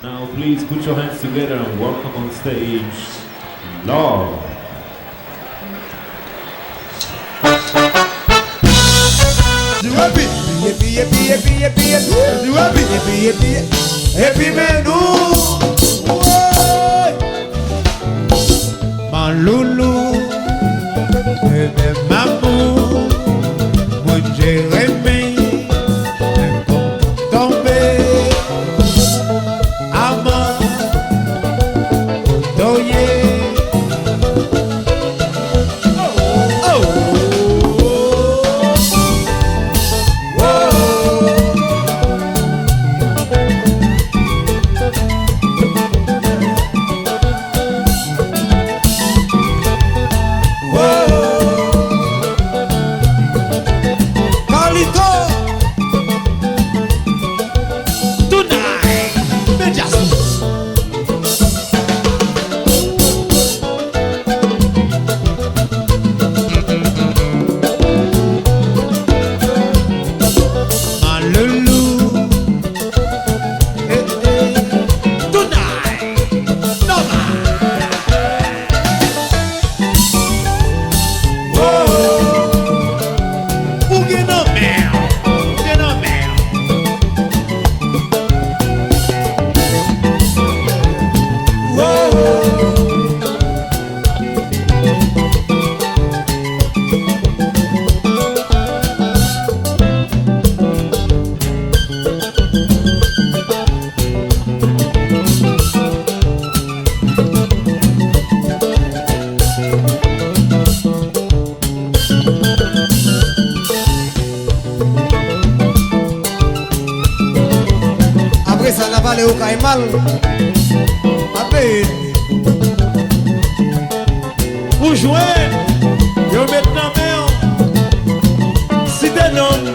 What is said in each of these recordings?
Now please put your hands together and welcome on stage, Love. Happy menu, mon loulou, bébé mamou, mon Jérémie, tombé, amant, doyer. O caimal a peine Pour jouer, yo maintenant si des noms.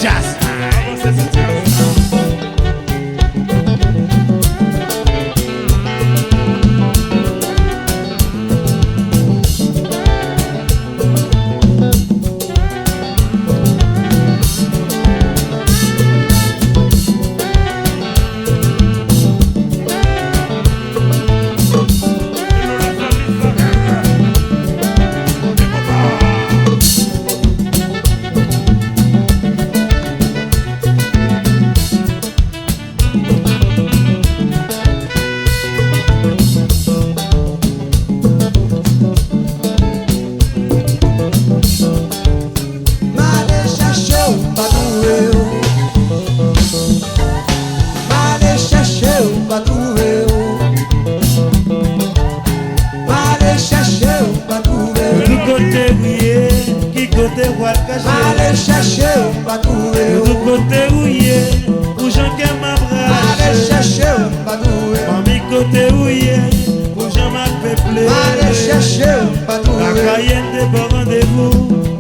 Medias. Allez chercher ou pas trouver. Du côté où y est, où j'en qu'à ma Allez chercher ou pas trouver. Mami côté où y est, où j'en m'a peuplé. Allez chercher ou pas La trouver. Cayenne de bon rendez-vous.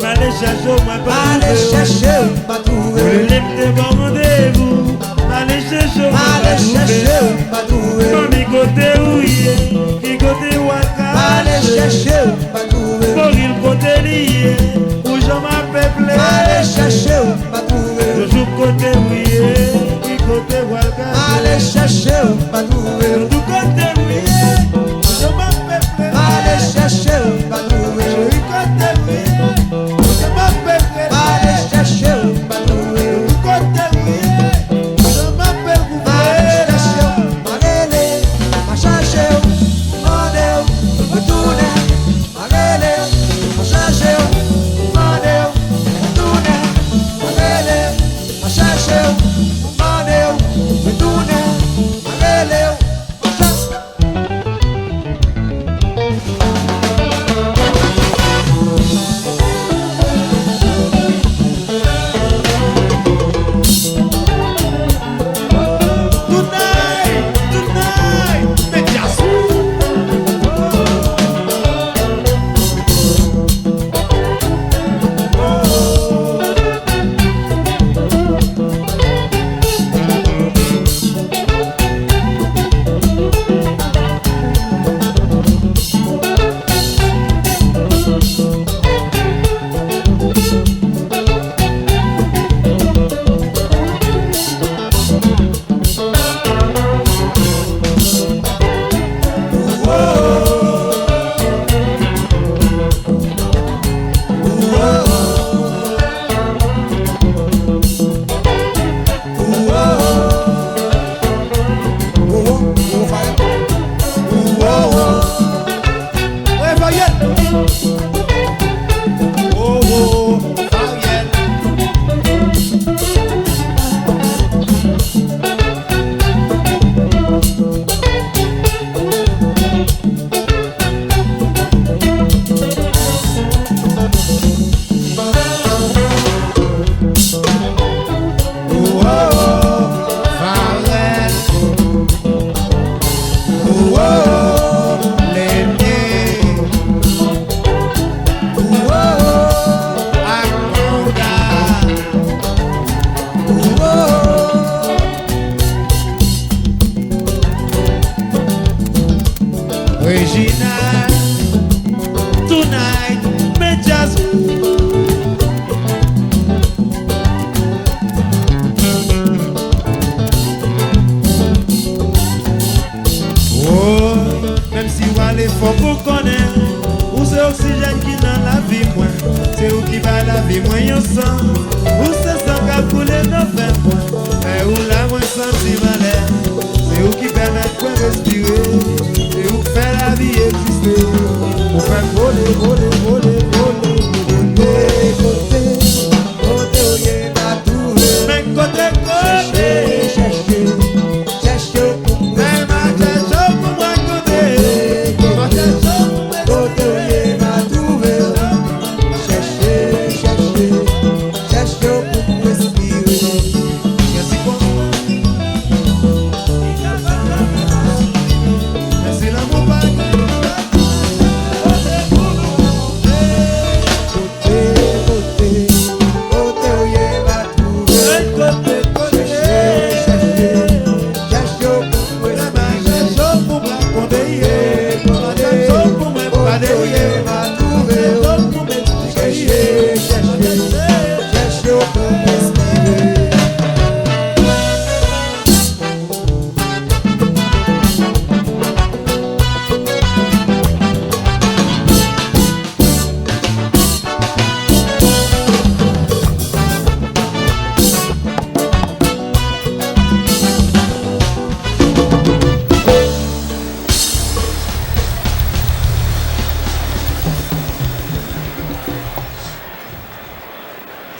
Allez chercher ou pas trouver. Allez chercher ou pas trouver. Le de bon rendez-vous. Allez chercher ou Allez chercher pas ou pas trouver. Mami côté où y est, qui côté où Allez chercher ou pas trouver. Pour il côté lié, où j'en m'a peuplé. Allez chercher ou pas trouver. Toujours côté où y est, qui côté où Allez chercher ou pas trouver. Du côté où y est, où j'en m'a peuplé. Allez chercher ou pas trouver. Du côté où y est, où j'en m'a peuplé. Allez chercher ou pas trouver. Du côté où y est, où j'en m'a peuplé. Allez chercher ou allez, à chercher ou allez, retourner. Allez, à chercher ou allez, retourner. Allez, à chercher ou allez, retourner. Allez, Tonight, tonight, Medias. Ouais, Fayette. Oh, oh, Fayette. Oh, oh, Fayette. Oh, oh, Léné. Oh, oh, Akonga. Oh, oh, Regina. Tonight, Medias. Oh, même si ou allez faut qu'on connaît, ou c'est oxygène qui dans la vie moins, c'est où qui va la vie moins yon sang, ou c'est sang qui a coulé dans 20 points, mais où la moins sentimentale, c'est où qui permet de respirer, c'est où qui fait la vie exister, ou faire voler, voler, voler.